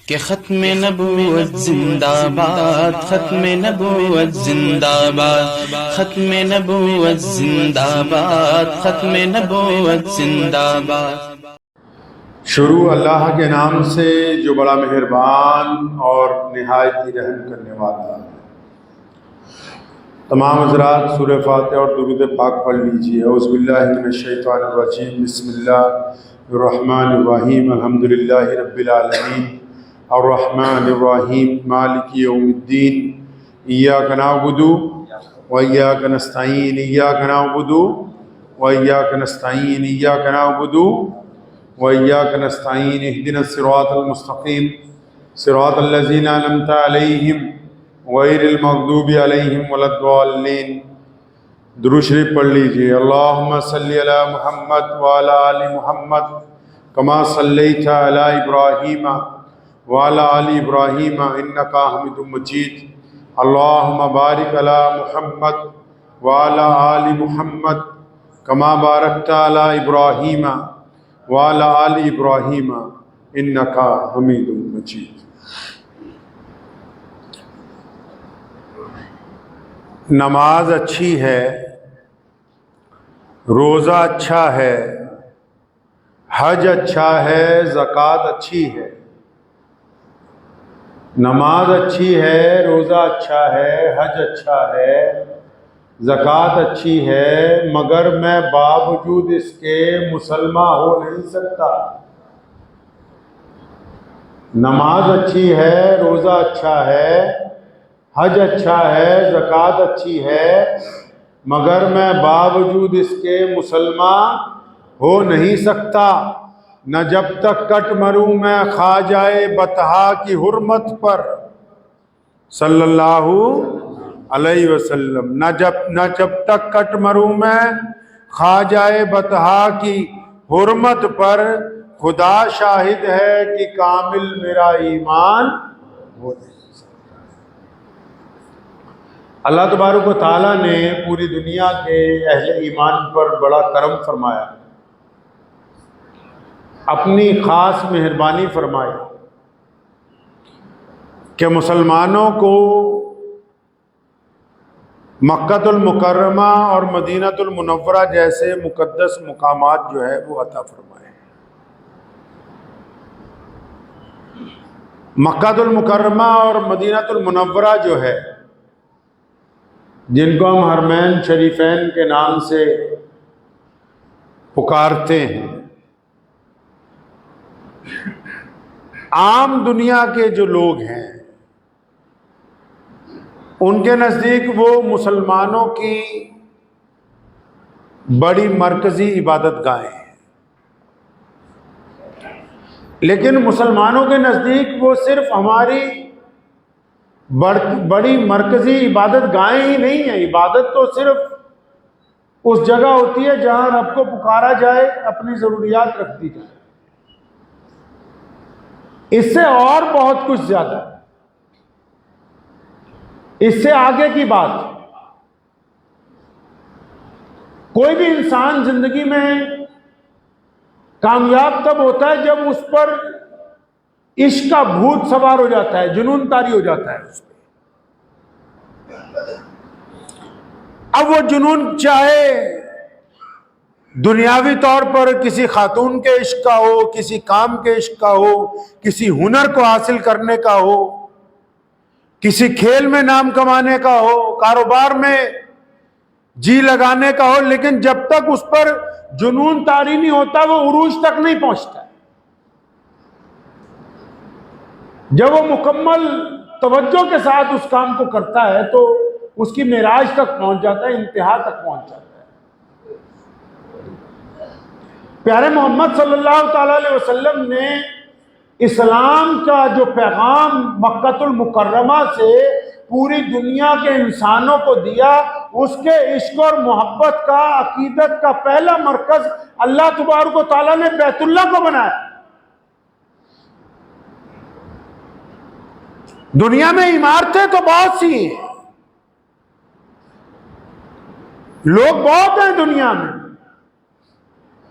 کہ ختم نبوت زندہ باد، ختم نبوت زندہ باد، ختم نبوت زندہ باد، ختم نبوت زندہ باد۔ شروع اللہ کے نام سے جو بڑا مہربان اور نہایت ہی رحم کرنے والا ہے۔ تمام حضرات سورہ فاتحہ اور درود پاک پڑھ لیجیے۔ اعوذ باللہ من الشیطان الرجیم، بسم اللہ الرحمن الرحیم، الحمدللہ رب العالمین، الرحمن الرحیم، مالک یوم الدین، ایاک نعبد و ایاک نستعین، ایاک نعبد و ایاک نستعین، ایاک نعبد و ایاک نستعین، اہدنا الصراط المستقیم، صراط الذین انعمت علیہم غیر المغضوب علیہم ولا الضالین۔ درود شریف پڑھ لیجیے۔ اللہم صلی علی محمد وعلی آل محمد کما صلیت علی ابراہیم وعلی آل ابراہیم انکا حمید مجید۔ اللہم بارک علی محمد وعلی آل محمد کما بارکت علی ابراہیم وعلی آل ابراہیم انکا حمید مجید۔ نماز اچھی ہے، روزہ اچھا ہے، حج اچھا ہے، زکوٰۃ اچھی ہے۔ نماز اچھی ہے، روزہ اچھا ہے، حج اچھا ہے، زکوٰۃ اچھی ہے، مگر میں باوجود اس کے مسلمان ہو نہیں سکتا۔ نماز اچھی ہے، روزہ اچھا ہے، حج اچھا ہے، زکوٰۃ اچھی ہے، مگر میں باوجود اس کے مسلمان ہو نہیں سکتا۔ نہ جب تک کٹ مروں میں خواجہ بطحا کی حرمت پر صلی اللہ علیہ وسلم، نہ جب تک کٹ مروں میں خواجہ بطحا کی حرمت پر، خدا شاہد ہے کہ کامل میرا ایمان ہو نہیں۔ اللہ تبارک و تعالیٰ نے پوری دنیا کے اہل ایمان پر بڑا کرم فرمایا، اپنی خاص مہربانی فرمائی کہ مسلمانوں کو مکہ المکرمہ اور مدینہ المنورہ جیسے مقدس مقامات جو ہے وہ عطا فرمائے۔ مکہ المکرمہ اور مدینہ المنورہ جو ہے، جن کو ہم حرمین شریفین کے نام سے پکارتے ہیں، عام دنیا کے جو لوگ ہیں ان کے نزدیک وہ مسلمانوں کی بڑی مرکزی عبادت گاہیں ہیں، لیکن مسلمانوں کے نزدیک وہ صرف ہماری بڑی مرکزی عبادت گاہیں ہی نہیں ہیں۔ عبادت تو صرف اس جگہ ہوتی ہے جہاں رب کو پکارا جائے، اپنی ضروریات رکھ دی جائے۔ اس سے اور بہت کچھ زیادہ ہے، اس سے آگے کی بات۔ کوئی بھی انسان زندگی میں کامیاب تب ہوتا ہے جب اس پر عشق کا بھوت سوار ہو جاتا ہے، جنون طاری ہو جاتا ہے اس پہ۔ اب وہ جنون چاہے دنیاوی طور پر کسی خاتون کے عشق کا ہو، کسی کام کے عشق کا ہو، کسی ہنر کو حاصل کرنے کا ہو، کسی کھیل میں نام کمانے کا ہو، کاروبار میں جی لگانے کا ہو، لیکن جب تک اس پر جنون طاری نہیں ہوتا وہ عروج تک نہیں پہنچتا۔ جب وہ مکمل توجہ کے ساتھ اس کام کو کرتا ہے تو اس کی معراج تک پہنچ جاتا ہے، انتہا تک پہنچ جاتا ہے۔ پیارے محمد صلی اللہ تعالی علیہ وسلم نے اسلام کا جو پیغام مکہ المکرمہ سے پوری دنیا کے انسانوں کو دیا، اس کے عشق اور محبت کا، عقیدت کا پہلا مرکز اللہ تبارک و تعالیٰ نے بیت اللہ کو بنایا۔ دنیا میں عمارتیں تو بہت سی ہیں، لوگ بہت ہیں دنیا میں،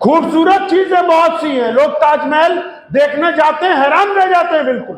خوبصورت چیزیں بہت سی ہیں، لوگ تاج محل دیکھنے جاتے ہیں، حیران رہ جاتے ہیں بالکل،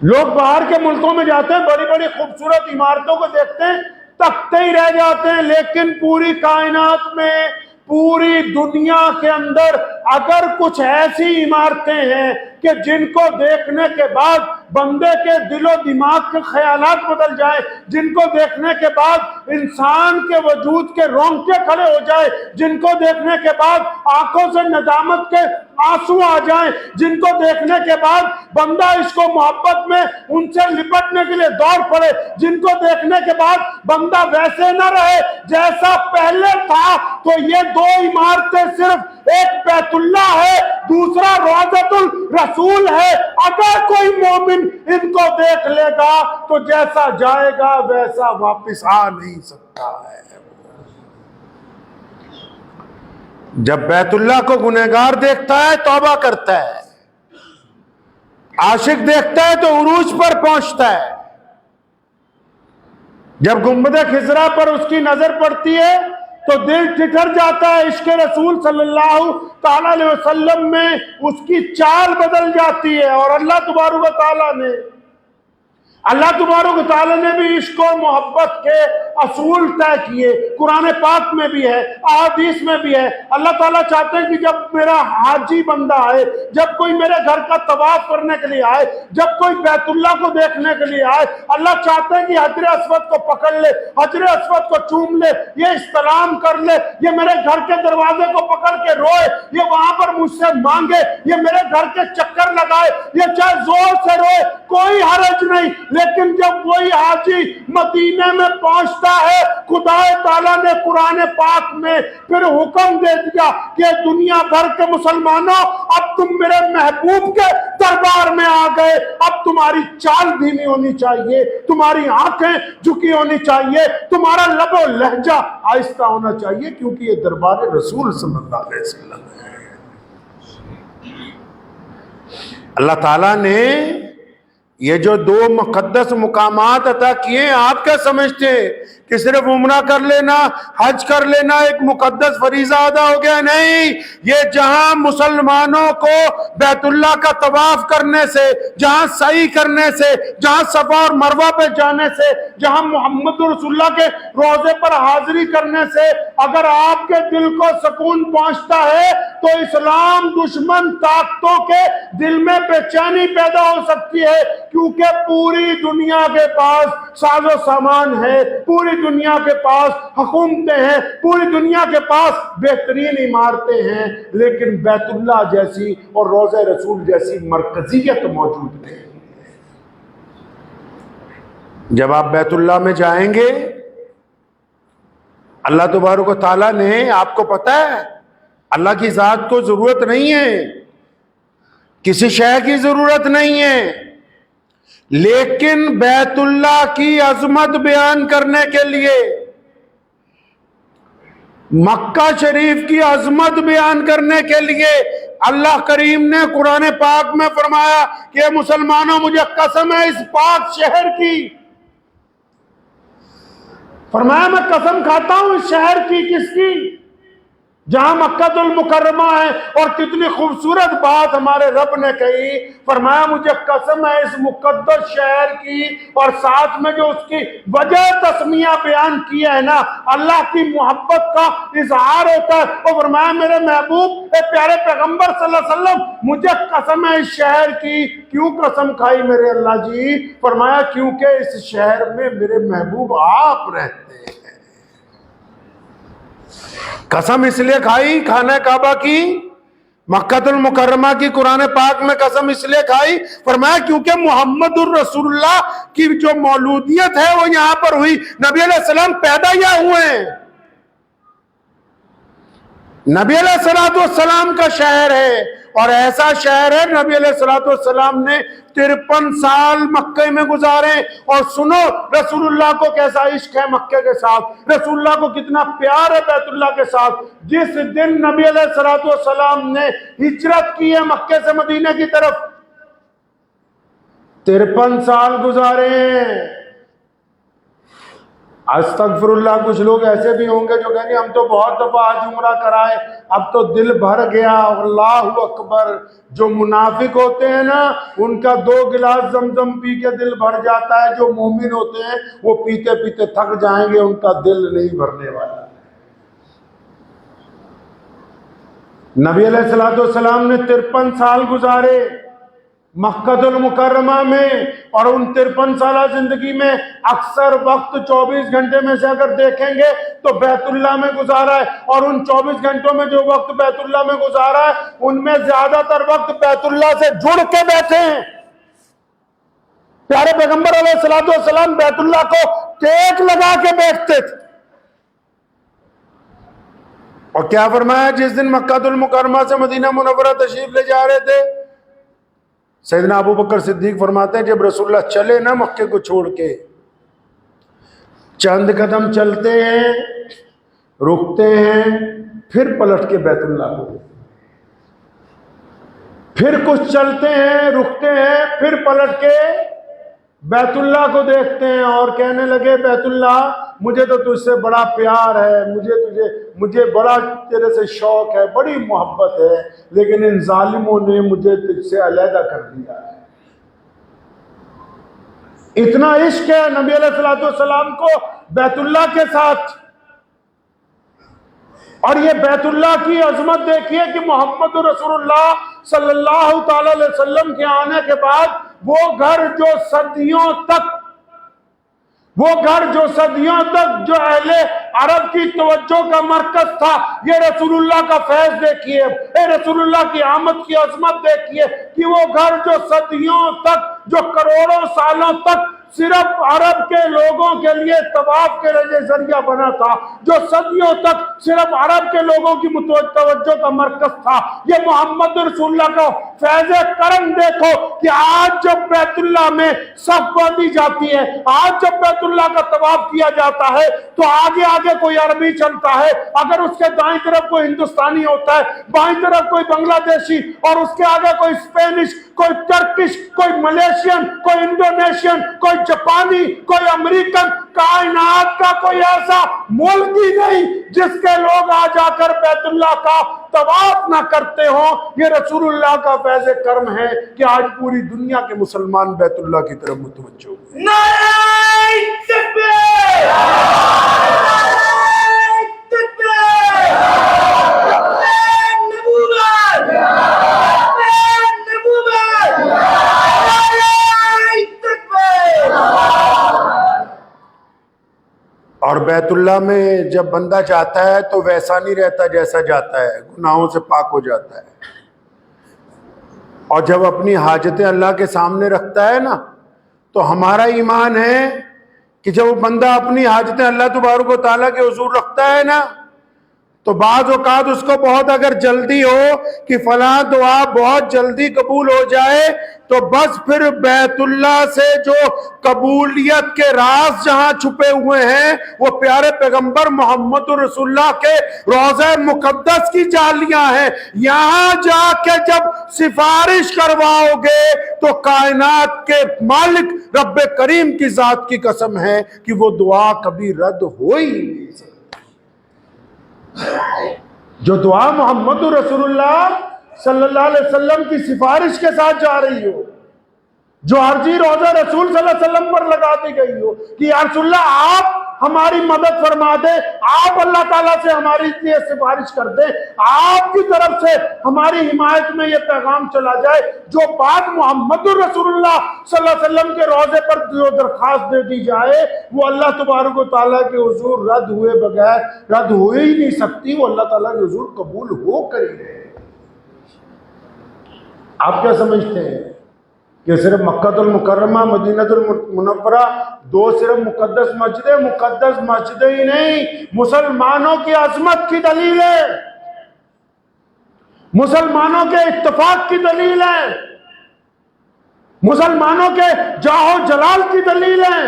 لوگ باہر کے ملکوں میں جاتے ہیں، بڑی بڑی خوبصورت عمارتوں کو دیکھتے ہیں، تکتے ہی رہ جاتے ہیں، لیکن پوری کائنات میں، پوری دنیا کے اندر اگر کچھ ایسی عمارتیں ہیں کہ جن کو دیکھنے کے بعد بندے کے دل و دماغ کے خیالات بدل جائیں، جن کو دیکھنے کے بعد انسان کے وجود کے رونگٹے کھڑے ہو جائے، جن کو دیکھنے کے بعد آنکھوں سے ندامت کے آنسو آ جائیں، جن کو دیکھنے کے بعد بندہ عشق و محبت میں ان سے لپٹنے کے لیے دوڑ پڑے، جن کو دیکھنے کے بعد بندہ ویسے نہ رہے جیسا پہلے تھا، تو یہ دو عمارتیں صرف ایک بیت اللہ ہے، دوسرا روضۃ الرسول ہے۔ اگر کوئی مومن ان کو دیکھ لے گا تو جیسا جائے گا ویسا واپس آ نہیں سکتا ہے۔ جب بیت اللہ کو گنہگار دیکھتا ہے توبہ کرتا ہے، عاشق دیکھتا ہے تو عروج پر پہنچتا ہے، جب گنبد خضرا پر اس کی نظر پڑتی ہے تو دل ٹھٹر جاتا ہے، عشق رسول صلی اللہ تعالی علیہ وسلم میں اس کی چال بدل جاتی ہے۔ اور اللہ تبارک و تعالیٰ نے بھی عشق و محبت کے اصول طے کیے، قرآن پاک میں بھی ہے، احادیث میں بھی ہے۔ اللہ تعالیٰ چاہتے ہیں کہ جب میرا حاجی بندہ آئے، جب کوئی میرے گھر کا طواف کرنے کے لیے آئے، جب کوئی بیت اللہ کو دیکھنے کے لیے آئے، اللہ چاہتے ہیں کہ حجر اسود کو پکڑ لے، حجر اسود کو چوم لے، یہ استلام کر لے، یہ میرے گھر کے دروازے کو پکڑ کے روئے، یہ وہاں پر مجھ سے مانگے، یہ میرے گھر کے چکر لگائے، یہ چاہے زور سے روئے، کوئی حرج نہیں۔ لیکن جب وہی حاجی مدینے میں پہنچتا ہے، خدا تعالیٰ نے قرآن پاک میں پھر حکم دے دیا کہ دنیا بھر کے مسلمانوں، اب تم میرے محبوب کے دربار میں آ گئے، اب تمہاری چال دھیمی ہونی چاہیے، تمہاری آنکھیں جھکی ہونی چاہیے، تمہارا لب و لہجہ آہستہ ہونا چاہیے، کیونکہ یہ دربار رسول صلی اللہ علیہ وسلم ہے۔ اللہ تعالیٰ نے یہ جو دو مقدس مقامات عطا کیے ہیں، آپ کیا سمجھتے ہیں کہ صرف عمرہ کر لینا، حج کر لینا ایک مقدس فریضہ ادا ہو گیا؟ نہیں، یہ جہاں مسلمانوں کو بیت اللہ کا طواف کرنے سے، جہاں سعی کرنے سے، جہاں صفا اور مروہ پہ جانے سے، جہاں محمد رسول اللہ کے روضے پر حاضری کرنے سے اگر آپ کے دل کو سکون پہنچتا ہے تو اسلام دشمن طاقتوں کے دل میں بے چینی پیدا ہو سکتی ہے، کیونکہ پوری دنیا کے پاس ساز و سامان ہے، پوری دنیا کے پاس حکومتیں ہیں، پوری دنیا کے پاس بہترین عمارتیں ہیں، لیکن بیت اللہ جیسی اور روضہ رسول جیسی مرکزیت موجود نہیں۔ جب آپ بیت اللہ میں جائیں گے، اللہ تبارک و تعالیٰ نے، آپ کو پتہ ہے اللہ کی ذات کو ضرورت نہیں ہے، کسی شے کی ضرورت نہیں ہے، لیکن بیت اللہ کی عظمت بیان کرنے کے لیے، مکہ شریف کی عظمت بیان کرنے کے لیے اللہ کریم نے قرآن پاک میں فرمایا کہ مسلمانوں مجھے قسم ہے اس پاک شہر کی، فرمایا میں قسم کھاتا ہوں اس شہر کی، کس کی؟ جہاں مکہ المکرمہ ہے، اور کتنی خوبصورت بات ہمارے رب نے کہی، فرمایا مجھے قسم ہے اس مقدس شہر کی، اور ساتھ میں جو اس کی وجہ تسمیہ بیان کیا ہے نا، اللہ کی محبت کا اظہار ہوتا ہے، اور فرمایا میرے محبوب اے پیارے پیغمبر صلی اللہ علیہ وسلم مجھے قسم ہے اس شہر کی۔ کیوں قسم کھائی میرے اللہ جی؟ فرمایا کیونکہ اس شہر میں میرے محبوب آپ رہتے ہیں۔ قسم اس لیے کھائی خانہ کعبہ کی، مکہ المکرمہ کی قرآن پاک میں قسم اس لیے کھائی، فرمایا کیونکہ محمد الرسول اللہ کی جو مولودیت ہے وہ یہاں پر ہوئی، نبی علیہ السلام پیدا یا ہوئے ہیں، نبی علیہ السلام کا شہر ہے، اور ایسا شہر ہے نبی علیہ السلام نے 53 سال مکہ میں گزارے، اور سنو رسول اللہ کو کیسا عشق ہے مکہ کے ساتھ، رسول اللہ کو کتنا پیار ہے بیت اللہ کے ساتھ۔ جس دن نبی علیہ السلام نے ہجرت کی ہے مکہ سے مدینہ کی طرف، 53 سال گزارے ہیں، استغفر اللہ، کچھ لوگ ایسے بھی ہوں گے جو کہیں گے ہم تو بہت دفعہ حج عمرہ کرائے، اب تو دل بھر گیا۔ اللہ اکبر، جو منافق ہوتے ہیں نا ان کا 2 گلاس زمزم پی کے دل بھر جاتا ہے، جو مومن ہوتے ہیں وہ پیتے پیتے تھک جائیں گے، ان کا دل نہیں بھرنے والا۔ نبی علیہ الصلوۃ والسلام نے 53 سال گزارے مکہ المکرمہ میں، اور ان 53 سالہ زندگی میں اکثر وقت 24 گھنٹے میں سے اگر دیکھیں گے تو بیت اللہ میں گزارا ہے، اور ان 24 گھنٹوں میں جو وقت بیت اللہ میں گزارا ہے ان میں زیادہ تر وقت بیت اللہ سے جڑ کے بیٹھے ہیں۔ پیارے پیغمبر علیہ الصلوۃ والسلام بیت اللہ کو ٹیک لگا کے بیٹھتے تھے، اور کیا فرمایا جس دن مکہ المکرمہ سے مدینہ منورہ تشریف لے جا رہے تھے، سیدنا ابو بکر صدیق فرماتے ہیں جب رسول اللہ چلے نا مکے کو چھوڑ کے، چند قدم چلتے ہیں، رکتے ہیں، پھر پلٹ کے بیت اللہ کو، پھر کچھ چلتے ہیں، رکتے ہیں، پھر پلٹ کے بیت اللہ کو دیکھتے ہیں اور کہنے لگے بیت اللہ مجھے تو تجھ سے بڑا پیار ہے، مجھے بڑا تیرے سے شوق ہے، بڑی محبت ہے، لیکن ان ظالموں نے مجھے تجھ سے علیحدہ کر دیا ہے۔ اتنا عشق ہے نبی علیہ الصلوۃ والسلام کو بیت اللہ کے ساتھ۔ اور یہ بیت اللہ کی عظمت دیکھیے کہ محمد رسول اللہ صلی اللہ تعالی علیہ وسلم کے آنے کے بعد وہ گھر جو صدیوں تک جو اہل عرب کی توجہ کا مرکز تھا، یہ رسول اللہ کا فیض دیکھیے، رسول اللہ کی آمد کی عظمت دیکھیے کہ وہ گھر جو صدیوں تک، جو کروڑوں سالوں تک صرف عرب کے لوگوں کے لیے طواف کے لیے ذریعہ بنا تھا، جو صدیوں تک صرف عرب کے لوگوں کی توجہ کا مرکز تھا، یہ محمد رسول اللہ کا فیض کرم دیکھو کہ آج جب بیت اللہ میں صف باندھی جاتی ہے، آج جب بیت اللہ کا طواف کیا جاتا ہے تو آگے آگے کوئی عربی چلتا ہے، اگر اس کے دائیں طرف کوئی ہندوستانی ہوتا ہے، بائیں طرف کوئی بنگلہ دیشی، اور اس کے آگے کوئی اسپینش، کوئی ٹرکش، کوئی ملیشین، کوئی انڈونیشین، کوئی جاپانی، کوئی امریکن، کائنات کا کوئی ایسا ملک ہی نہیں جس کے لوگ آ جا کر بیت اللہ کا طواف نہ کرتے ہوں۔ یہ رسول اللہ کا فیض کرم ہے کہ آج پوری دنیا کے مسلمان بیت اللہ کی طرف متوجہ ہوئے۔ نعرہ تکبیر! نعرہ تکبیر! نبوت! نبوت! نعرہ تکبیر! اور بیت اللہ میں جب بندہ جاتا ہے تو ویسا نہیں رہتا جیسا جاتا ہے، گناہوں سے پاک ہو جاتا ہے، اور جب اپنی حاجتیں اللہ کے سامنے رکھتا ہے نا تو ہمارا ایمان ہے کہ جب وہ بندہ اپنی حاجتیں اللہ تبارک و تعالیٰ کے حضور رکھتا ہے نا تو بعض اوقات اس کو بہت اگر جلدی ہو کہ فلاں دعا بہت جلدی قبول ہو جائے تو بس پھر بیت اللہ سے جو قبولیت کے راز جہاں چھپے ہوئے ہیں وہ پیارے پیغمبر محمد رسول اللہ کے روضہ مقدس کی جالیاں ہیں، یہاں جا کے جب سفارش کرواؤ گے تو کائنات کے مالک رب کریم کی ذات کی قسم ہے کہ وہ دعا کبھی رد ہو ہی نہیں سکتی۔ جو دعا محمد رسول اللہ صلی اللہ علیہ وسلم کی سفارش کے ساتھ جا رہی ہو، جو عرضی روضہ رسول صلی اللہ علیہ وسلم پر لگا دی گئی ہو کہ یا رسول اللہ آپ ہماری مدد فرما دیں، آپ اللہ تعالیٰ سے ہماری لیے سفارش کر دیں، آپ کی طرف سے ہماری حمایت میں یہ پیغام چلا جائے، جو بات محمد رسول اللہ صلی اللہ علیہ وسلم کے روضے پر جو درخواست دے دی جائے وہ اللہ تبارک و تعالیٰ کے حضور رد ہوئے بغیر رد ہو ہی نہیں سکتی، وہ اللہ تعالیٰ کے حضور قبول ہو کر ہی رہے۔ آپ کیا سمجھتے ہیں کہ صرف مکہ المکرمہ مدینہ المنورہ دو صرف مقدس مسجدیں ہی نہیں، مسلمانوں کی عظمت کی دلیل ہے، مسلمانوں کے اتفاق کی دلیل ہے، مسلمانوں کے جاہ و جلال کی دلیل ہے۔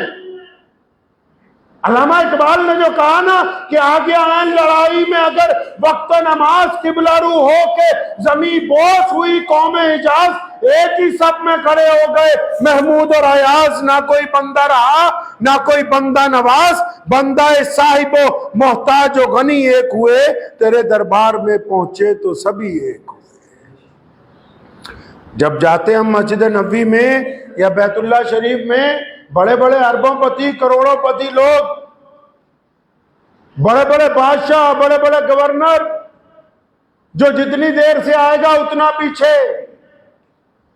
علامہ اقبال نے جو کہا نا کہ آگے آئیں لڑائی میں اگر وقت نماز قبلہ رو ہو کے زمین بوس ہوئی قوم حجاز، ایک ہی سب میں کھڑے ہو گئے محمود اور ایاز، نہ کوئی بندہ رہا نہ کوئی بندہ نواز، بندہ صاحب و محتاج و غنی ایک ہوئے، تیرے دربار میں پہنچے تو سبھی ایک ہوئے۔ جب جاتے ہم مسجد نبوی میں یا بیت اللہ شریف میں، بڑے بڑے اربوں پتی کروڑوں پتی لوگ، بڑے بڑے بادشاہ، بڑے بڑے گورنر، جو جتنی دیر سے آئے گا اتنا پیچھے،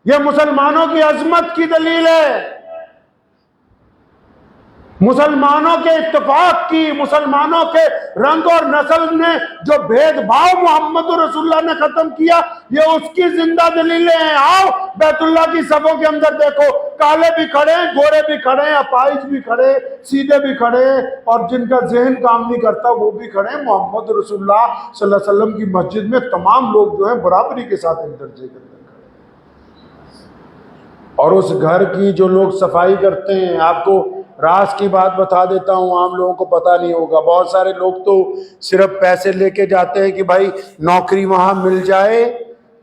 یہ مسلمانوں کی عظمت کی دلیل ہے، مسلمانوں کے اتفاق کی، مسلمانوں کے رنگ اور نسل نے جو بھید بھاؤ محمد رسول اللہ نے ختم کیا، یہ اس کی زندہ دلیلیں ہیں۔ آؤ بیت اللہ کی صفوں کے اندر دیکھو، کالے بھی کھڑے ہیں، گورے بھی کھڑے ہیں، اپائج بھی کھڑے، سیدھے بھی کھڑے، اور جن کا ذہن کام نہیں کرتا وہ بھی کھڑے ہیں۔ محمد رسول اللہ صلی اللہ علیہ وسلم کی مسجد میں تمام لوگ جو ہیں برابری کے ساتھ ایک درجے کے اندر کھڑے ہیں۔ اور اس گھر کی جو لوگ صفائی کرتے ہیں، آپ کو راز کی بات بتا دیتا ہوں، عام لوگوں کو پتہ نہیں ہوگا، بہت سارے لوگ تو صرف پیسے لے کے جاتے ہیں کہ بھائی نوکری وہاں مل جائے۔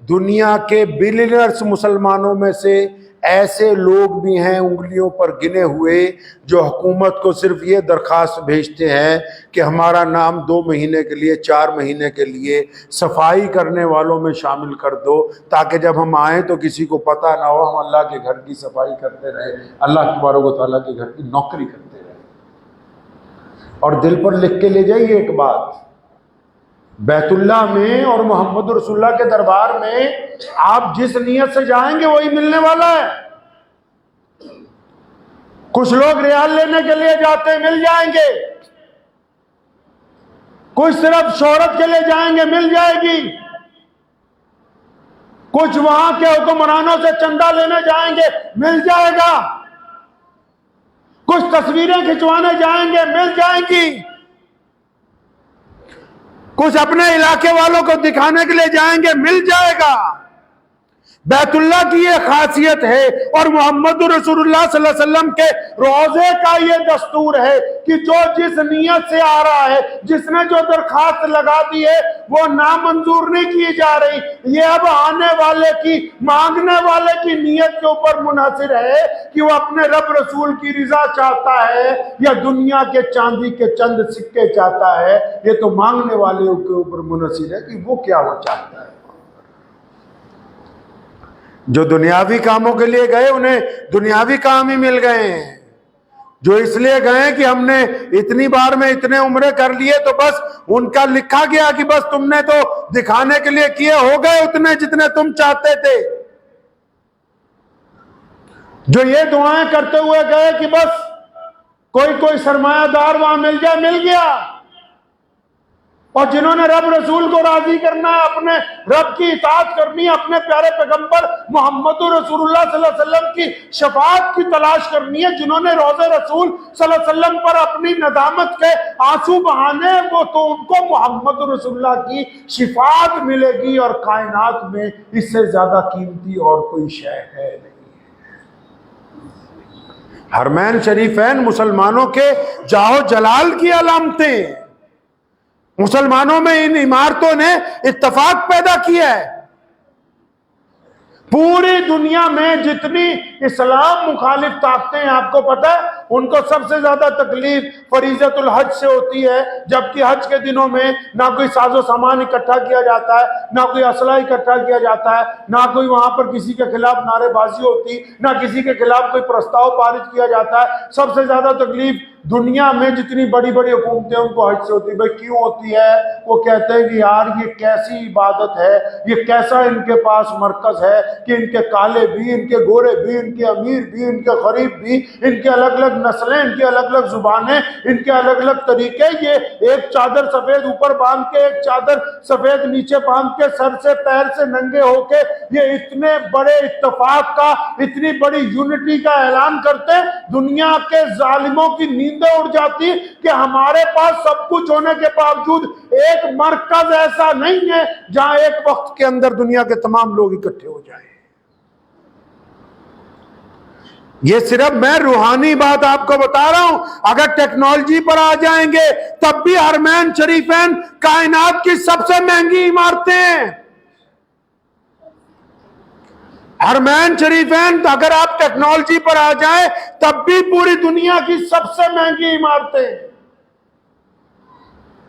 دنیا کے بلینئرز مسلمانوں میں سے ایسے لوگ بھی ہیں انگلیوں پر گنے ہوئے، جو حکومت کو صرف یہ درخواست بھیجتے ہیں کہ ہمارا نام 2 مہینے کے لیے 4 مہینے کے لیے صفائی کرنے والوں میں شامل کر دو، تاکہ جب ہم آئیں تو کسی کو پتہ نہ ہو، ہم اللہ کے گھر کی صفائی کرتے رہے، اللہ تبارک و تعالیٰ کے گھر کی نوکری کرتے رہے۔ اور دل پر لکھ کے لے جائیے ایک بات، بیت اللہ میں اور محمد رسول اللہ کے دربار میں آپ جس نیت سے جائیں گے وہی ملنے والا ہے۔ کچھ لوگ ریال لینے کے لیے جاتے ہیں، مل جائیں گے، کچھ صرف شہرت کے لیے جائیں گے، مل جائے گی، کچھ وہاں کے حکمرانوں سے چندہ لینے جائیں گے، مل جائے گا، کچھ تصویریں کھنچوانے جائیں گے، مل جائیں گی، کچھ اپنے علاقے والوں کو دکھانے کے لیے جائیں گے، مل جائے گا۔ بیت اللہ کی یہ خاصیت ہے، اور محمد رسول اللہ صلی اللہ علیہ وسلم کے روضے کا یہ دستور ہے کہ جو جس نیت سے آ رہا ہے، جس نے جو درخواست لگا دی ہے، وہ نامنظور نہیں کی جا رہی، یہ اب آنے والے کی، مانگنے والے کی نیت کے اوپر منحصر ہے کہ وہ اپنے رب رسول کی رضا چاہتا ہے یا دنیا کے چاندی کے چند سکے چاہتا ہے۔ یہ تو مانگنے والے کے اوپر منحصر ہے کہ وہ کیا وہ چاہتا ہے۔ جو دنیاوی کاموں کے لیے گئے انہیں دنیاوی کام ہی مل گئے ہیں، جو اس لیے گئے کہ ہم نے اتنی بار میں اتنے عمرے کر لیے تو بس ان کا لکھا گیا کہ بس تم نے تو دکھانے کے لیے کیے، ہو گئے اتنے جتنے تم چاہتے تھے۔ جو یہ دعائیں کرتے ہوئے گئے کہ بس کوئی سرمایہ دار وہاں مل جائے، مل گیا، اور جنہوں نے رب رسول کو راضی کرنا ہے، اپنے رب کی اطاعت کرنی ہے، اپنے پیارے پیغمبر محمد رسول اللہ صلی اللہ علیہ وسلم کی شفاعت کی تلاش کرنی ہے، جنہوں نے روضہ رسول صلی اللہ علیہ وسلم پر اپنی ندامت کے آنسو بہانے، وہ تو ان کو محمد رسول اللہ کی شفاعت ملے گی، اور کائنات میں اس سے زیادہ قیمتی اور کوئی شے ہے نہیں۔ حرمین شریفین مسلمانوں کے جاہ و جلال کی علامتیں، مسلمانوں میں ان عمارتوں نے اتفاق پیدا کیا ہے۔ پوری دنیا میں جتنی اسلام مخالف طاقتیں ہیں، آپ کو پتہ ہے ان کو سب سے زیادہ تکلیف فریضۃ الحج سے ہوتی ہے، جبکہ حج کے دنوں میں نہ کوئی ساز و سامان اکٹھا کیا جاتا ہے، نہ کوئی اسلحہ اکٹھا کیا جاتا ہے، نہ کوئی وہاں پر کسی کے خلاف نعرے بازی ہوتی، نہ کسی کے خلاف کوئی پرستاؤ پارج کیا جاتا ہے۔ سب سے زیادہ تکلیف دنیا میں جتنی بڑی بڑی حکومتیں ان کو حج سے ہوتی ہے۔ بھئی کیوں ہوتی ہے؟ وہ کہتے ہیں کہ یار یہ کیسی عبادت ہے، یہ کیسا ان کے پاس مرکز ہے کہ ان کے کالے بھی، ان کے گورے بھی، ان کے امیر بھی، ان کے غریب بھی، ان کے الگ الگ نسلیں، ان کی الگ الگ زبانیں، ان کے الگ الگ طریقے، یہ ایک چادر سفید اوپر باندھ کے، ایک چادر سفید نیچے باندھ کے، سر سے پیر سے ننگے ہو کے یہ اتنے بڑے اتفاق کا، اتنی بڑی یونٹی کا اعلان کرتے، دنیا کے ظالموں کی نیندیں اڑ جاتی کہ ہمارے پاس سب کچھ ہونے کے باوجود ایک مرکز ایسا نہیں ہے جہاں ایک وقت کے اندر دنیا کے تمام لوگ اکٹھے ہو جائیں۔ یہ صرف میں روحانی بات آپ کو بتا رہا ہوں. اگر ٹیکنالوجی پر آ جائیں گے تب بھی حرمین شریفین کائنات کی سب سے مہنگی عمارتیں ہیں. حرمین شریفین اگر آپ ٹیکنالوجی پر آ جائیں تب بھی پوری دنیا کی سب سے مہنگی عمارتیں.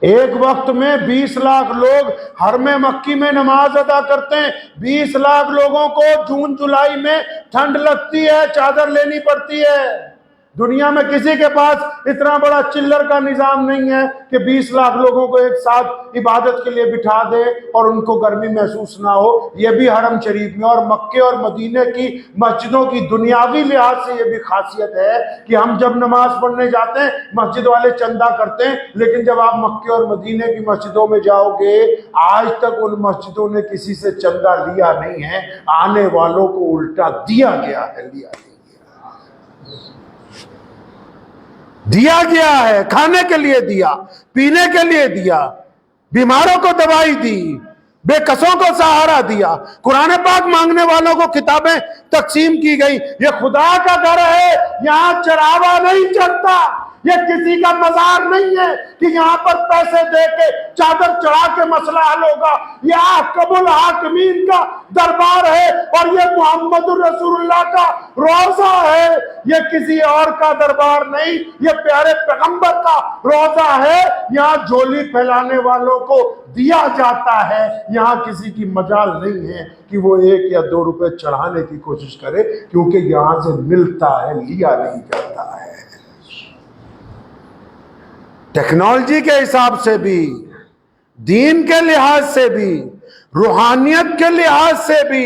ایک وقت میں 20 لاکھ لوگ حرم مکی میں نماز ادا کرتے ہیں. 20 لاکھ لوگوں کو جون جولائی میں ٹھنڈ لگتی ہے، چادر لینی پڑتی ہے. دنیا میں کسی کے پاس اتنا بڑا چلر کا نظام نہیں ہے کہ 20 لاکھ لوگوں کو ایک ساتھ عبادت کے لیے بٹھا دے اور ان کو گرمی محسوس نہ ہو. یہ بھی حرم شریف میں. اور مکے اور مدینے کی مسجدوں کی دنیاوی لحاظ سے یہ بھی خاصیت ہے کہ ہم جب نماز پڑھنے جاتے ہیں مسجد والے چندہ کرتے ہیں، لیکن جب آپ مکے اور مدینے کی مسجدوں میں جاؤ گے آج تک ان مسجدوں نے کسی سے چندہ لیا نہیں ہے. آنے والوں کو الٹا دیا گیا ہے، دیا گیا ہے. کھانے کے لیے دیا، پینے کے لیے دیا، بیماروں کو دوائی دی، بے کسوں کو سہارا دیا. قرآن پاک مانگنے والوں کو کتابیں تقسیم کی گئی. یہ خدا کا گھر ہے، یہاں چراوا نہیں چڑھتا. یہ کسی کا مزار نہیں ہے کہ یہاں پر پیسے دے کے چادر چڑھا کے مسئلہ حل ہوگا. یہ حاکم الحاکمین کا دربار ہے اور یہ محمد الرسول اللہ کا روضہ ہے. یہ کسی اور کا دربار نہیں، یہ پیارے پیغمبر کا روضہ ہے. یہاں جھولی پھیلانے والوں کو دیا جاتا ہے. یہاں کسی کی مجال نہیں ہے کہ وہ 1 یا 2 روپے چڑھانے کی کوشش کرے، کیونکہ یہاں سے ملتا ہے، لیا نہیں جاتا ہے. ٹیکنالوجی کے حساب سے بھی، دین کے لحاظ سے بھی، روحانیت کے لحاظ سے بھی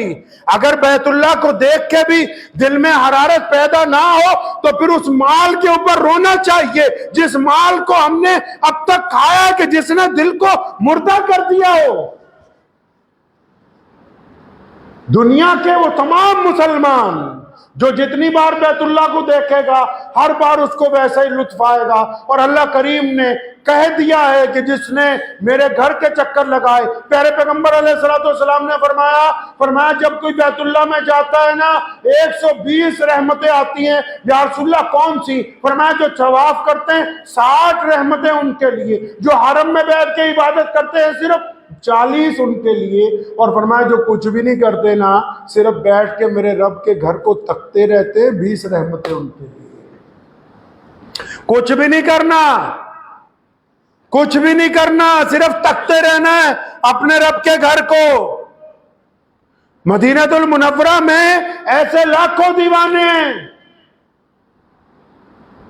اگر بیت اللہ کو دیکھ کے بھی دل میں حرارت پیدا نہ ہو تو پھر اس مال کے اوپر رونا چاہیے جس مال کو ہم نے اب تک کھایا کہ جس نے دل کو مردہ کر دیا ہو. دنیا کے وہ تمام مسلمان جو جتنی بار بیت اللہ کو دیکھے گا ہر بار اس کو ویسا ہی لطف آئے گا. اور اللہ کریم نے کہہ دیا ہے کہ جس نے میرے گھر کے چکر لگائے، پیارے پیغمبر علیہ السلام نے فرمایا جب کوئی بیت اللہ میں جاتا ہے نا 120 رحمتیں آتی ہیں. یا رسول اللہ کون سی؟ فرمایا جو طواف کرتے ہیں 60 رحمتیں ان کے لیے، جو حرم میں بیٹھ کے عبادت کرتے ہیں صرف 40 ان کے لیے. اور فرمایا جو کچھ بھی نہیں کرتے نا، صرف بیٹھ کے میرے رب کے گھر کو تکتے رہتے ہیں، 20 رحمتیں ان کے لیے. کچھ بھی نہیں کرنا، کچھ بھی نہیں کرنا، صرف تکتے رہنا ہے اپنے رب کے گھر کو. مدینہ المنورہ میں ایسے لاکھوں دیوانے ہیں.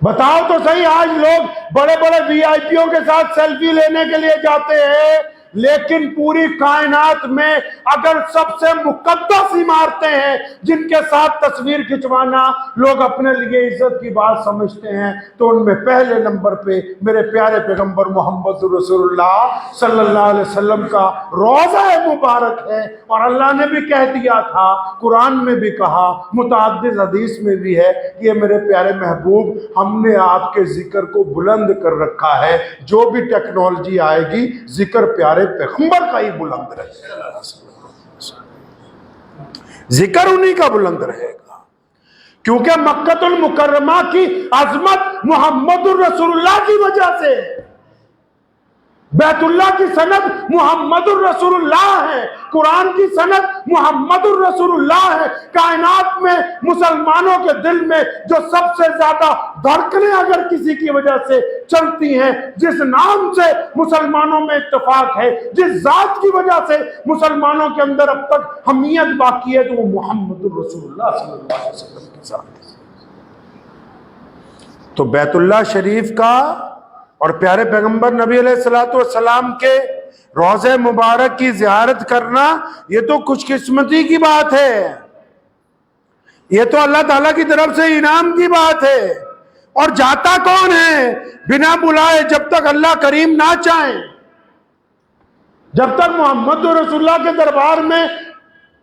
بتاؤ تو صحیح، آج لوگ بڑے بڑے وی آئی پیوں کے ساتھ سیلفی لینے کے لیے جاتے ہیں، لیکن پوری کائنات میں اگر سب سے مقدس عمارتیں ہیں جن کے ساتھ تصویر کھنچوانا لوگ اپنے لیے عزت کی بات سمجھتے ہیں تو ان میں پہلے نمبر پہ میرے پیارے پیغمبر محمد رسول اللہ صلی اللہ علیہ وسلم کا روضہ مبارک ہے. اور اللہ نے بھی کہہ دیا تھا، قرآن میں بھی کہا، متعدد حدیث میں بھی ہے کہ یہ میرے پیارے محبوب ہم نے آپ کے ذکر کو بلند کر رکھا ہے. جو بھی ٹیکنالوجی آئے گی ذکر پیارے پیغمبر کا ہی بلند رہے گا، ذکر انہی کا بلند رہے گا. کیونکہ مکہ المکرمہ کی عظمت محمد الرسول اللہ کی وجہ سے، بیت اللہ کی سند محمد الرسول اللہ ہے، قرآن کی سند محمد الرسول اللہ ہے. کائنات میں مسلمانوں کے دل میں جو سب سے زیادہ دھڑکنیں اگر کسی کی وجہ سے چلتی ہیں، جس نام سے مسلمانوں میں اتفاق ہے، جس ذات کی وجہ سے مسلمانوں کے اندر اب تک حمیت باقی ہے، تو وہ محمد الرسول اللہ صلی اللہ علیہ وسلم کے ساتھ. تو بیت اللہ شریف کا اور پیارے پیغمبر نبی علیہ السلام کے روضہ مبارک کی زیارت کرنا یہ تو خوش قسمتی کی بات ہے، یہ تو اللہ تعالیٰ کی طرف سے انعام کی بات ہے. اور جاتا کون ہے بنا بلائے؟ جب تک اللہ کریم نہ چاہیں، جب تک محمد رسول اللہ کے دربار میں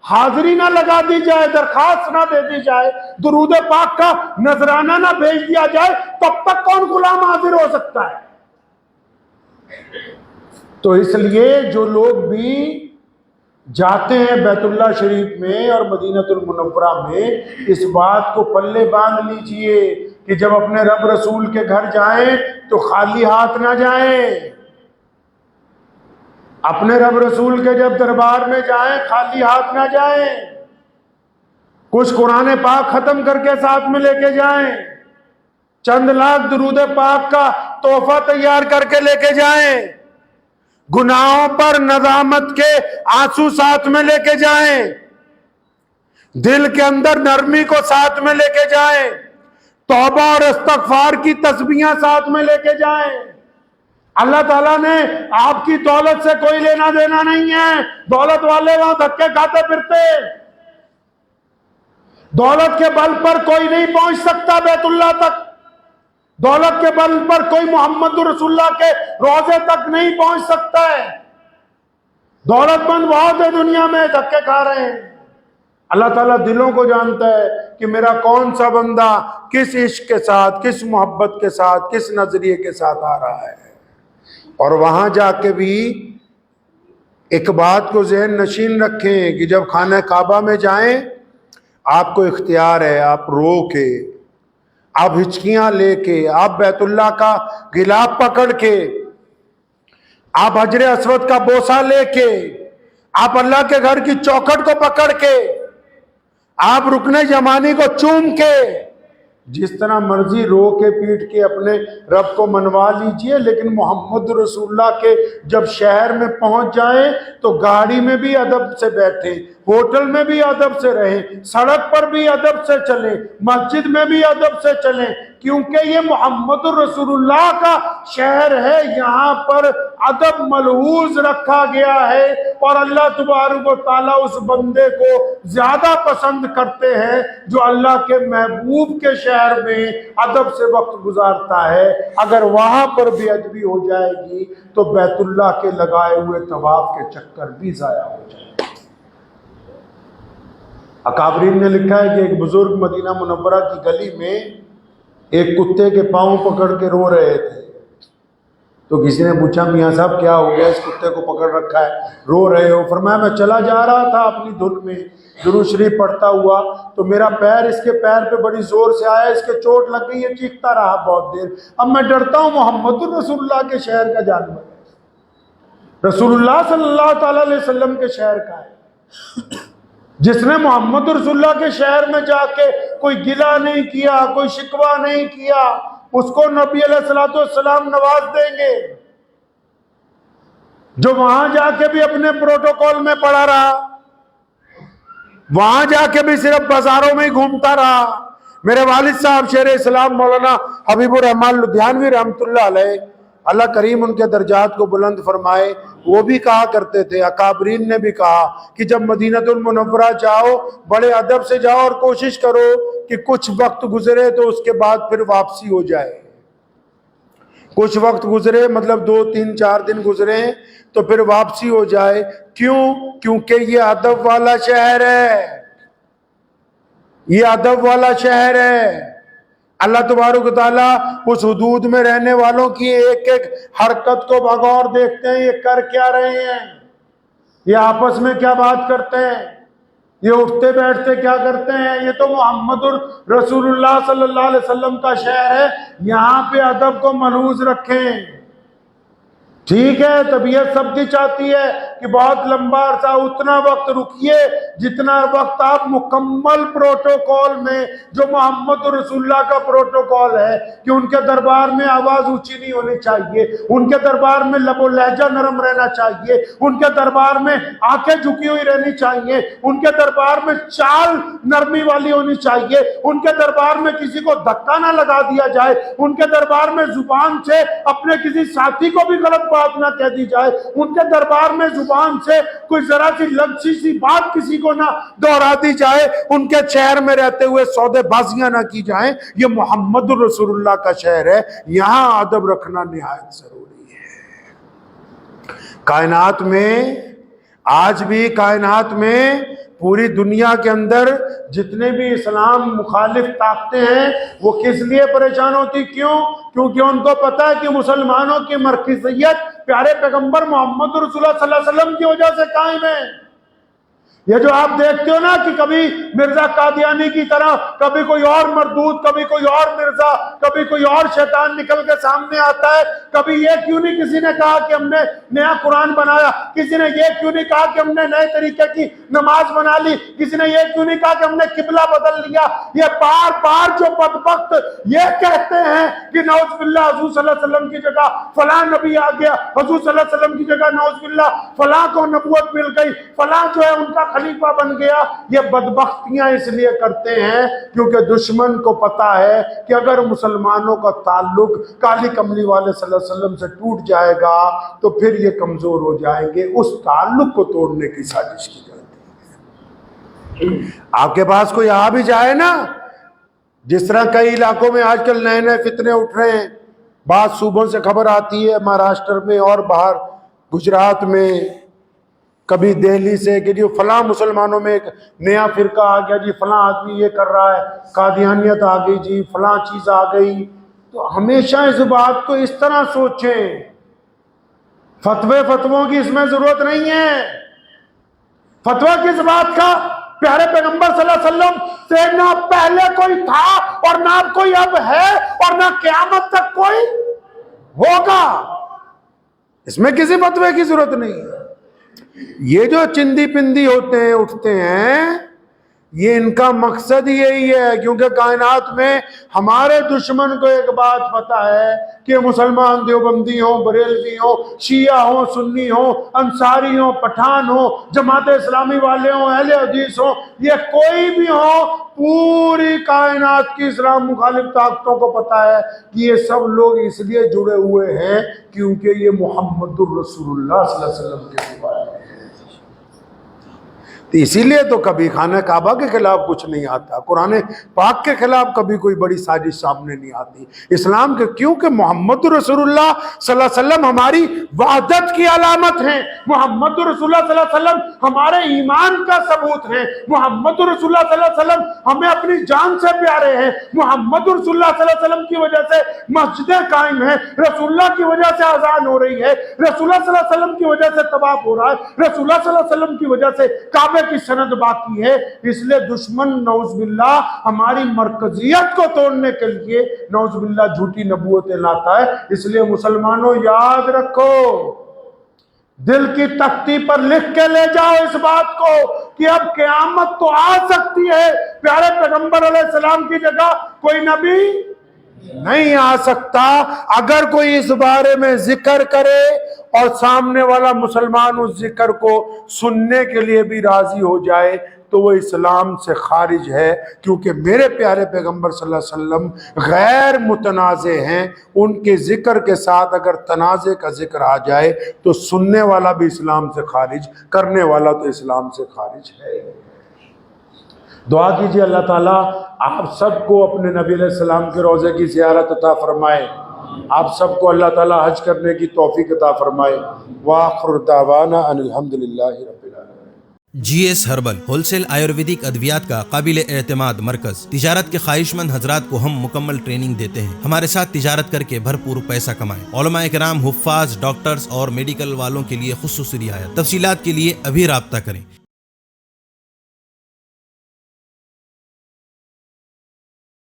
حاضری نہ لگا دی جائے، درخواست نہ دے دی جائے، درود پاک کا نذرانہ نہ بھیج دیا جائے، تب تک کون غلام حاضر ہو سکتا ہے؟ تو اس لیے جو لوگ بھی جاتے ہیں بیت اللہ شریف میں اور مدینہ المنورہ میں، اس بات کو پلے باندھ لیجئے کہ جب اپنے رب رسول کے گھر جائیں تو خالی ہاتھ نہ جائیں، اپنے رب رسول کے جب دربار میں جائیں خالی ہاتھ نہ جائیں، کچھ قرآن پاک ختم کر کے ساتھ میں لے کے جائیں، چند لاکھ درود پاک کا تحفہ تیار کر کے لے کے جائیں، گناہوں پر ندامت کے آنسو ساتھ میں لے کے جائیں، دل کے اندر نرمی کو ساتھ میں لے کے جائیں، توبہ اور استغفار کی تسبیحاں ساتھ میں لے کے جائیں۔ اللہ تعالیٰ نے آپ کی دولت سے کوئی لینا دینا نہیں ہے، دولت والے وہاں دھکے کھاتے پھرتے، دولت کے بل پر کوئی نہیں پہنچ سکتا بیت اللہ تک، دولت کے بل پر کوئی محمد رسول اللہ کے روضے تک نہیں پہنچ سکتا ہے۔ دولت مند بہت ہے دنیا میں، دھکے کھا رہے ہیں۔ اللہ تعالیٰ دلوں کو جانتا ہے کہ میرا کون سا بندہ کس عشق کے ساتھ، کس محبت کے ساتھ، کس نظریے کے ساتھ آ رہا ہے۔ اور وہاں جا کے بھی ایک بات کو ذہن نشین رکھیں کہ جب خانہ کعبہ میں جائیں آپ کو اختیار ہے، آپ رو کے، آپ ہچکیاں لے کے، آپ بیت اللہ کا غلاف پکڑ کے، آپ حجر اسود کا بوسہ لے کے، آپ اللہ کے گھر کی چوکھٹ کو پکڑ کے، آپ رکن یمانی کو چوم کے، جس طرح مرضی رو کے پیٹ کے اپنے رب کو منوا لیجئے، لیکن محمد رسول اللہ کے جب شہر میں پہنچ جائیں تو گاڑی میں بھی ادب سے بیٹھیں، ہوٹل میں بھی ادب سے رہیں، سڑک پر بھی ادب سے چلیں، مسجد میں بھی ادب سے چلیں، کیونکہ یہ محمد رسول اللہ کا شہر ہے، یہاں پر ادب ملحوظ رکھا گیا ہے، اور اللہ تبارک و تعالیٰ اس بندے کو زیادہ پسند کرتے ہیں جو اللہ کے محبوب کے شہر میں ادب سے وقت گزارتا ہے۔ اگر وہاں پر بے ادبی ہو جائے گی تو بیت اللہ کے لگائے ہوئے طواف کے چکر بھی ضائع ہو جائیں گے۔ اکابرین نے لکھا ہے کہ ایک بزرگ مدینہ منورہ کی گلی میں ایک کتے کے پاؤں پکڑ کے رو رہے تھے، تو کسی نے پوچھا میاں صاحب کیا ہو گیا، اس کتے کو پکڑ رکھا ہے رو رہے ہو؟ فرمایا میں چلا جا رہا تھا اپنی دھن میں درود شریف پڑھتا ہوا تو میرا پیر اس کے پیر پہ بڑی زور سے آیا، اس کے چوٹ لگ گئی، یہ چیختا رہا بہت دیر، اب میں ڈرتا ہوں محمد رسول اللہ کے شہر کا جانور ہے، رسول اللہ صلی اللہ تعالی علیہ وسلم کے شہر کا ہے۔ جس نے محمد رسول اللہ کے شہر میں جا کے کوئی گلہ نہیں کیا، کوئی شکوہ نہیں کیا، اس کو نبی علیہ السلام نواز دیں گے۔ جو وہاں جا کے بھی اپنے پروٹوکول میں پڑا رہا، وہاں جا کے بھی صرف بازاروں میں ہی گھومتا رہا۔ میرے والد صاحب شیر اسلام مولانا حبیب الرحمان لدھیانوی رحمۃ اللہ علیہ، اللہ کریم ان کے درجات کو بلند فرمائے، وہ بھی کہا کرتے تھے، اکابرین نے بھی کہا کہ جب مدینہ المنورہ جاؤ بڑے ادب سے جاؤ اور کوشش کرو کہ کچھ وقت گزرے تو اس کے بعد پھر واپسی ہو جائے۔ کچھ وقت گزرے مطلب 2 3 4 دن گزرے تو پھر واپسی ہو جائے۔ کیوں؟ کیونکہ یہ ادب والا شہر ہے، یہ ادب والا شہر ہے۔ اللہ تبارک و تعالیٰ اس حدود میں رہنے والوں کی ایک ایک حرکت کو بغور دیکھتے ہیں، یہ کر کیا رہے ہیں، یہ آپس میں کیا بات کرتے ہیں، یہ اٹھتے بیٹھتے کیا کرتے ہیں۔ یہ تو محمد رسول اللہ صلی اللہ علیہ وسلم کا شہر ہے، یہاں پہ ادب کو ملحوظ رکھیں۔ ٹھیک ہے طبیعت سب کی چاہتی ہے کہ بہت لمبا عرصہ اتنا وقت رکیے جتنا وقت آپ مکمل پروٹوکول میں، جو محمد رسول اللہ کا پروٹوکول ہے کہ ان کے دربار میں آواز اونچی نہیں ہونی چاہیے، ان کے دربار میں لب و لہجہ نرم رہنا چاہیے، ان کے دربار میں آنکھیں جھکی ہوئی رہنی چاہیے، ان کے دربار میں چال نرمی والی ہونی چاہیے، ان کے دربار میں کسی کو دھکا نہ لگا دیا جائے، ان کے دربار میں زبان سے اپنے کسی ساتھی کو بھی غلط بات نہ کہہ دی جائے، ان کے دربار میں زبان سے کوئی ذرا سی لفظی سی بات کسی کو نہ دہرا دی جائے، ان کے شہر میں رہتے ہوئے سودے بازیاں نہ کی جائیں۔ یہ محمد رسول اللہ کا شہر ہے، یہاں ادب رکھنا نہایت ضروری ہے۔ کائنات میں آج بھی کائنات میں پوری دنیا کے اندر جتنے بھی اسلام مخالف طاقتیں ہیں وہ کس لیے پریشان ہوتی؟ کیوں؟ کیونکہ ان کو پتا ہے کہ مسلمانوں کی مرکزیت پیارے پیغمبر محمد رسول اللہ صلی اللہ علیہ وسلم کی وجہ سے قائم ہے۔ یہ جو آپ دیکھتے ہو نا کہ کبھی مرزا قادیانی کی طرح کبھی کوئی اور مردود، کبھی کوئی اور مرزا، کبھی کوئی اور شیطان نکل کے سامنے آتا ہے. کبھی یہ کیوں نہیں کسی نے کہا کہ ہم نے نیا قرآن بنایا، کسی نے یہ کیوں نہیں کہا کہ ہم نے نئے طریقے کی نماز بنا لی، کسی نے یہ کیوں نہیں کہا کہ ہم نے قبلہ بدل لیا. یہ بار بار جو بدبخت یہ کہتے ہیں کہ نعوذ باللہ حضور صلی اللہ علیہ وسلم کی جگہ فلاں نبی آ گیا، حضور صلی اللہ علیہ وسلم کی جگہ نعوذ باللہ فلاں کو نبوت مل گئی، فلاں جو ہے ان کا خلیفہ بن گیا. یہ بدبختیاں اس لیے کرتے ہیں کیونکہ دشمن کو پتا ہے کہ اگر مسلمانوں کا تعلق کالی کملی والے صلی اللہ علیہ وسلم سے ٹوٹ جائے گا تو پھر یہ کمزور ہو جائیں گے. اس تعلق کو توڑنے کی سازش کی جاتی ہے. آپ کے پاس کوئی آ بھی جائے نا، جس طرح کئی علاقوں میں آج کل نئے نئے فتنے اٹھ رہے ہیں، بعض صوبوں سے خبر آتی ہے مہاراشٹر میں اور باہر گجرات میں، کبھی دہلی سے کہ جی فلاں مسلمانوں میں ایک نیا فرقہ آ گیا، جی فلاں آدمی یہ کر رہا ہے، قادیانیت آ گئی، جی فلاں چیز آ گئی. تو ہمیشہ اس بات کو اس طرح سوچیں، فتووں کی اس میں ضرورت نہیں ہے. فتویٰ کس بات کا؟ پیارے پیغمبر صلی اللہ علیہ وسلم سے نہ پہلے کوئی تھا اور نہ کوئی اب ہے اور نہ قیامت تک کوئی ہوگا. اس میں کسی فتوے کی ضرورت نہیں ہے. یہ جو چندی پندی ہوتے ہیں اٹھتے ہیں، یہ ان کا مقصد یہی ہے، کیونکہ کائنات میں ہمارے دشمن کو ایک بات پتہ ہے کہ مسلمان دیوبندی ہوں، بریلوی ہوں، شیعہ ہوں، سنی ہوں، انصاری ہوں، پٹھان ہوں، جماعت اسلامی والے ہوں، اہل حدیث ہوں، یہ کوئی بھی ہوں، پوری کائنات کی اسلام مخالف طاقتوں کو پتہ ہے کہ یہ سب لوگ اس لیے جڑے ہوئے ہیں کیونکہ یہ محمد الرسول اللہ صلی اللہ علیہ وسلم کے دیوار ہیں. اسی لیے تو کبھی خانہ کعبہ کے خلاف کچھ نہیں آتا، قرآن پاک کے خلاف کبھی کوئی بڑی سازش سامنے نہیں آتی اسلام کے، کیونکہ محمد رسول اللہ صلی اللہ علیہ وسلم ہماری وحدت کی علامت ہیں، محمد رسول اللہ صلی اللہ علیہ وسلم ہمارے ایمان کا ثبوت ہیں، محمد رسول اللہ صلی اللہ علیہ وسلم ہمیں اپنی جان سے پیارے ہیں، محمد رسول اللہ صلی اللہ علیہ وسلم کی وجہ سے مسجدیں قائم ہیں، رسول اللہ کی وجہ سے اذان ہو رہی ہے، رسول اللہ صلی اللہ علیہ وسلم کی وجہ سے طواف ہو رہا ہے، رسول اللہ صلی اللہ علیہ وسلم کی وجہ سے کعبے کی سند باقی ہے. اس لیے دشمن نعوذ باللہ ہماری مرکزیت کو توڑنے کے لیے نعوذ باللہ جھوٹی نبوتیں لاتا ہے. اس لیے مسلمانوں یاد رکھو، دل کی تختی پر لکھ کے لے جاؤ اس بات کو کہ اب قیامت تو آ سکتی ہے، پیارے پیغمبر علیہ السلام کی جگہ کوئی نبی نہیں آ سکتا. اگر کوئی اس بارے میں ذکر کرے اور سامنے والا مسلمان اس ذکر کو سننے کے لیے بھی راضی ہو جائے تو وہ اسلام سے خارج ہے، کیونکہ میرے پیارے پیغمبر صلی اللہ علیہ وسلم غیر متنازع ہیں. ان کے ذکر کے ساتھ اگر تنازع کا ذکر آ جائے تو سننے والا بھی اسلام سے خارج، کرنے والا تو اسلام سے خارج ہے. دعا کیجئے اللہ تعالیٰ آپ سب کو اپنے نبی علیہ السلام کے روضے کی زیارت عطا فرمائے، آپ سب کو اللہ تعالیٰ حج کرنے کی توفیق عطا فرمائے. وآخر دعوانا ان الحمدللہ رب العالمین. G S herbal wholesale Ayurvedic ادویات کا قابل اعتماد مرکز. تجارت کے خواہش مند حضرات کو ہم مکمل ٹریننگ دیتے ہیں. ہمارے ساتھ تجارت کر کے بھرپور پیسہ کمائیں. علماء کرام، حفاظ، ڈاکٹرز اور میڈیکل والوں کے لیے خصوصی رعایت. تفصیلات کے لیے ابھی رابطہ کریں.